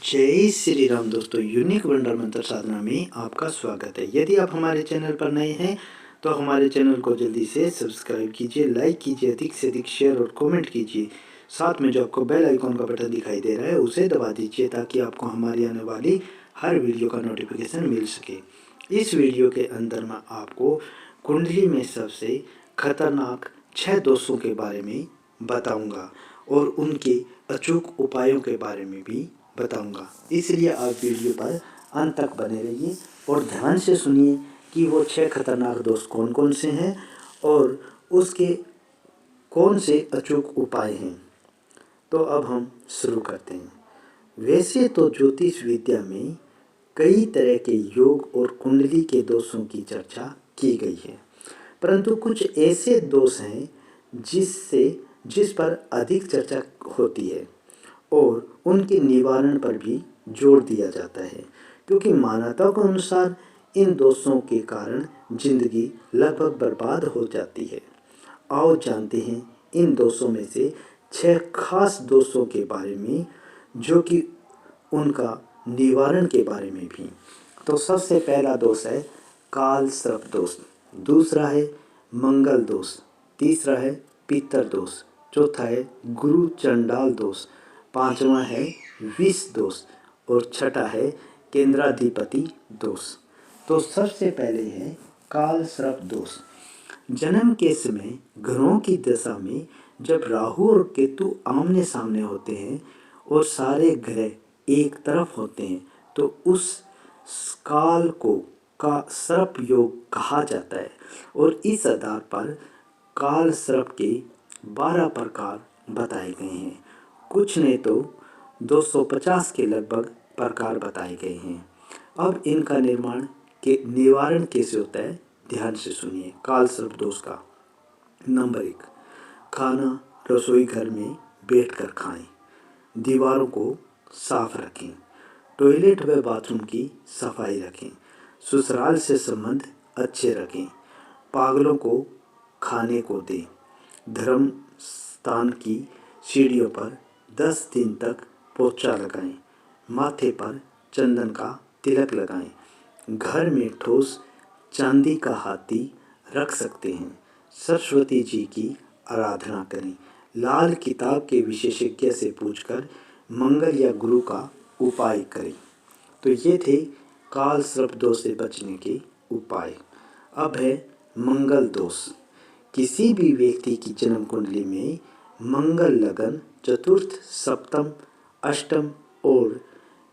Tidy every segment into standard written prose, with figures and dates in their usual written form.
जय श्री राम दोस्तों, unique wonder मंत्र साधना में आपका स्वागत है। यदि आप हमारे चैनल पर नए हैं तो हमारे चैनल को जल्दी से सब्सक्राइब कीजिए, लाइक कीजिए, अधिक से अधिक शेयर और कमेंट कीजिए। साथ में जो आपको बेल आइकॉन का बटन दिखाई दे रहा है उसे दबा दीजिए ताकि आपको हमारी आने वाली हर वीडियो का नोटिफिकेशन मिल सके। इस वीडियो के अंदर मैं आपको कुंडली में सबसे खतरनाक 6 दोषों के बारे में बताऊंगा और उनके अचूक उपायों के बारे में भी बताऊंगा। इसलिए आप वीडियो पर अंत तक बने रहिए और ध्यान से सुनिए कि वो 6 खतरनाक दोष कौन कौन से हैं और उसके कौन से अचूक उपाय हैं। तो अब हम शुरू करते हैं। वैसे तो ज्योतिष विद्या में कई तरह के योग और कुंडली के दोषों की चर्चा की गई है, परंतु कुछ ऐसे दोष हैं जिस पर अधिक चर्चा होती है और उनके निवारण पर भी जोर दिया जाता है, क्योंकि मान्यताओं के अनुसार इन दोषों के कारण जिंदगी लगभग बर्बाद हो जाती है। आओ जानते हैं इन दोषों में से 6 खास दोषों के बारे में, जो कि उनका निवारण के बारे में भी। तो सबसे पहला दोष है काल सर्प दोष, दूसरा है मंगल दोष, तीसरा है पितर दोष, चौथा है गुरु चंडाल दोष, पांचवा है विष दोष और छठा है केंद्राधिपति दोष। तो सबसे पहले है काल सर्प दोष। जन्म के समय ग्रहों की दशा में जब राहु और केतु आमने सामने होते हैं और सारे ग्रह एक तरफ होते हैं तो उस काल को का सर्प योग कहा जाता है और इस आधार पर काल सर्प के 12 प्रकार बताए गए हैं। कुछ ने तो 250 के लगभग प्रकार बताए गए हैं। अब इनका निवारण कैसे होता है, ध्यान से सुनिए। काल सर्प दोष का नंबर 1, खाना रसोई घर में बैठकर खाएं, दीवारों को साफ रखें, टॉयलेट व बाथरूम की सफाई रखें, ससुराल से संबंध अच्छे रखें, पागलों को खाने को दें, धर्म स्थान की सीढ़ियों पर 10 दिन तक पोछा लगाएं, माथे पर चंदन का तिलक लगाएं, घर में ठोस चांदी का हाथी रख सकते हैं, सरस्वती जी की आराधना करें, लाल किताब के विशेषज्ञ से पूछकर मंगल या गुरु का उपाय करें। तो ये थे काल सर्प दोष से बचने के उपाय। अब है मंगल दोष। किसी भी व्यक्ति की जन्म कुंडली में मंगल लगन चतुर्थ, सप्तम, अष्टम और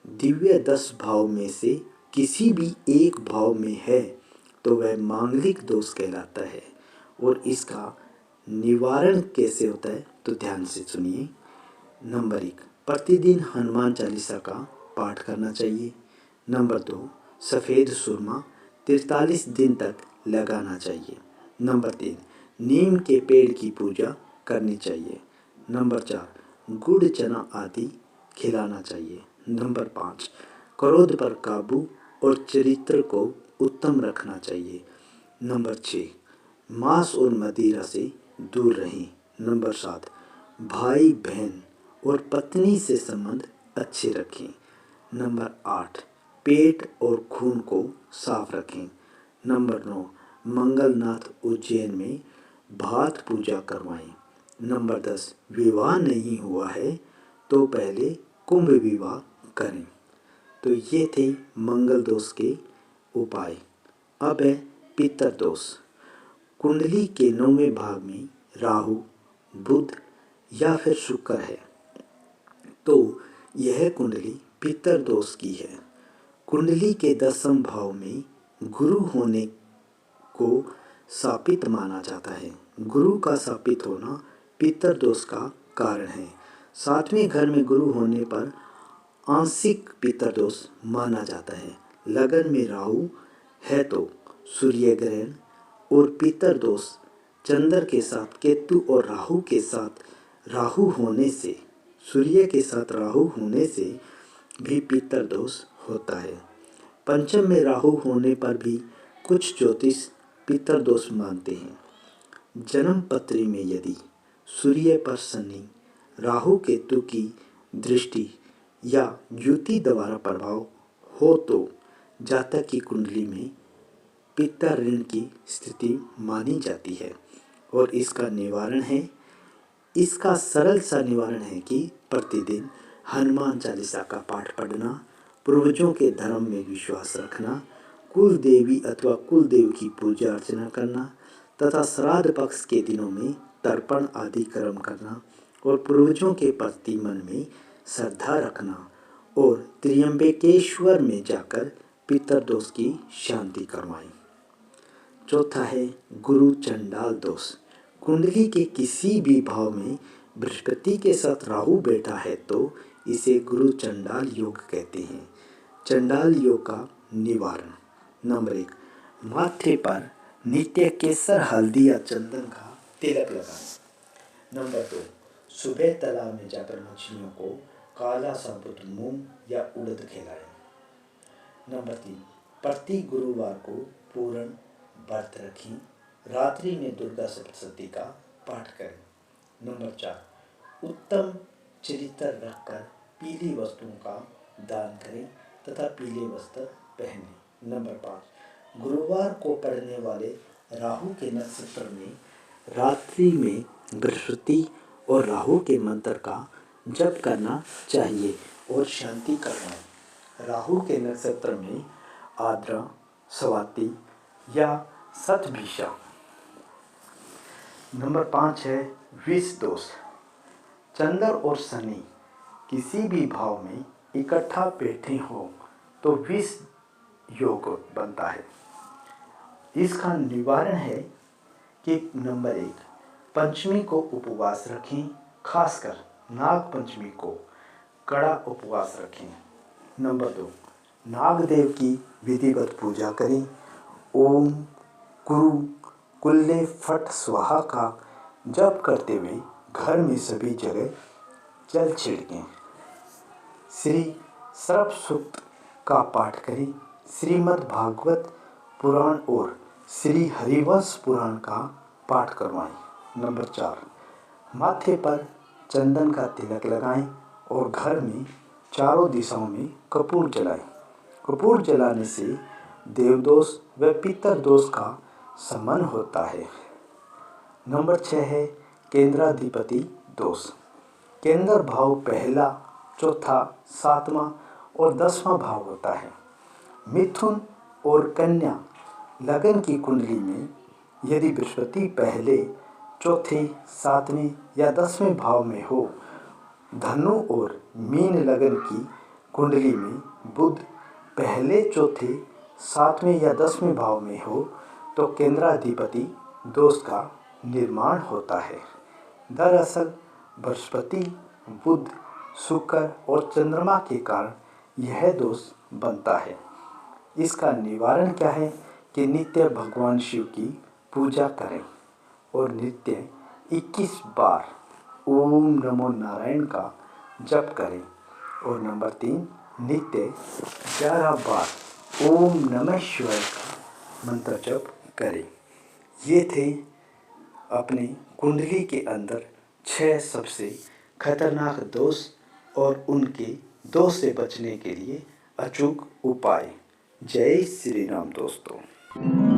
दिव्य 10 भाव में से किसी भी एक भाव में है तो वह मांगलिक दोष कहलाता है। और इसका निवारण कैसे होता है तो ध्यान से सुनिए। नंबर 1, प्रतिदिन हनुमान चालीसा का पाठ करना चाहिए। नंबर 2, सफ़ेद सुरमा 43 दिन तक लगाना चाहिए। नंबर 3, नीम के पेड़ की पूजा करनी चाहिए। नंबर 4, गुड़ चना आदि खिलाना चाहिए। नंबर 5, क्रोध पर काबू और चरित्र को उत्तम रखना चाहिए। नंबर 6, मांस और मदिरा से दूर रहें। नंबर 7, भाई बहन और पत्नी से संबंध अच्छे रखें। नंबर 8, पेट और खून को साफ रखें। नंबर 9, मंगलनाथ उज्जैन में भात पूजा करवाएं। नंबर 10, विवाह नहीं हुआ है तो पहले कुंभ विवाह करें। तो ये थे मंगल दोष के उपाय। अब है पितर दोष। कुंडली के 9वें भाग में राहु, बुध या फिर शुक्र है तो यह कुंडली पितर दोष की है। कुंडली के 10वें भाव में गुरु होने को शापित माना जाता है। गुरु का शापित होना पितर दोष का कारण है। 7वें घर में गुरु होने पर आंशिक पितर दोष माना जाता है। लगन में राहु है तो सूर्य ग्रहण और पितर दोष चंद्र के साथ केतु और राहु के साथ राहु होने से, सूर्य के साथ राहु होने से भी पितर दोष होता है। पंचम में राहु होने पर भी कुछ ज्योतिष पितर दोष मानते हैं। जन्म पत्री में यदि सूर्य पर शनि, राहु केतु की दृष्टि या युति द्वारा प्रभाव हो तो जातक की कुंडली में पित्ता ऋण की स्थिति मानी जाती है। और इसका सरल सा निवारण है कि प्रतिदिन हनुमान चालीसा का पाठ पढ़ना, पूर्वजों के धर्म में विश्वास रखना, कुल देवी अथवा कुल देव की पूजा अर्चना करना तथा श्राद्ध पक्ष के दिनों में तर्पण आदि कर्म करना और पूर्वजों के प्रति मन में श्रद्धा रखना और त्र्यंबकेश्वर में जाकर पितृदोष की शांति करवाएं। चौथा है गुरु चंडाल दोष। कुंडली के किसी भी भाव में बृहस्पति के साथ राहु बैठा है तो इसे गुरु चंडाल योग कहते हैं। चंडाल योग का निवारण: नंबर 1, माथे पर नित्य केसर, हल्दी या चंदन का तिलक लगाएं। नंबर 2, सुबह तालाब में जाकर मछलियों को काला साबुत मूंग या उड़द खिलाएं। नंबर 3, प्रति गुरुवार को पूर्ण व्रत रखें। रात्रि में दुर्गा सप्तशती का पाठ करें। नंबर 4, उत्तम चरित्र रखकर पीली वस्तुओं का दान करें तथा पीले वस्त्र पहनें। नंबर 5, गुरुवार को पड़ने वाले राहु के नक्षत्र में रात्रि में बृहस्पति और राहु के मंत्र का जप करना चाहिए और शांति करवाएं। राहु के नक्षत्र में आद्रा, स्वाति या शतभिषा। नंबर 5 है विष दोष। चंद्र और शनि किसी भी भाव में इकट्ठा बैठे हो तो विष योग बनता है। इसका निवारण है कि नंबर 1, पंचमी को उपवास रखें, खासकर नाग पंचमी को कड़ा उपवास रखें। नंबर 2, नागदेव की विधिवत पूजा करें। ओम गुरु कुल्ले फट स्वाहा का जप करते हुए घर में सभी जगह जल छिड़कें। श्री सर्प सूक्त का पाठ करें। श्रीमद् भागवत पुराण और श्री हरिवंश पुराण का पाठ करवाएं। नंबर 4, माथे पर चंदन का तिलक लगाएं और घर में चारों दिशाओं में कपूर जलाएं। कपूर जलाने से देवदोष व पितृदोष का शमन होता है। नंबर 6 है केंद्राधिपति दोष। केंद्र भाव पहला, चौथा, 7वां और 10वां भाव होता है। मिथुन और कन्या लगन की कुंडली में यदि बृहस्पति पहले, चौथे, 7वें या 10वें भाव में हो, धनु और मीन लगन की कुंडली में बुध पहले, चौथे, 7वें या 10वें भाव में हो तो केंद्राधिपति दोष का निर्माण होता है। दरअसल बृहस्पति, बुध, शुक्र और चंद्रमा के कारण यह दोष बनता है। इसका निवारण क्या है कि नित्य भगवान शिव की पूजा करें और नित्य 21 बार ओम नमो नारायण का जप करें और नंबर 3, नित्य 11 बार ओम नमः शिवाय का मंत्र जप करें। ये थे अपने कुंडली के अंदर 6 सबसे खतरनाक दोष और उनके दोष से बचने के लिए अचूक उपाय। जय श्री राम दोस्तों।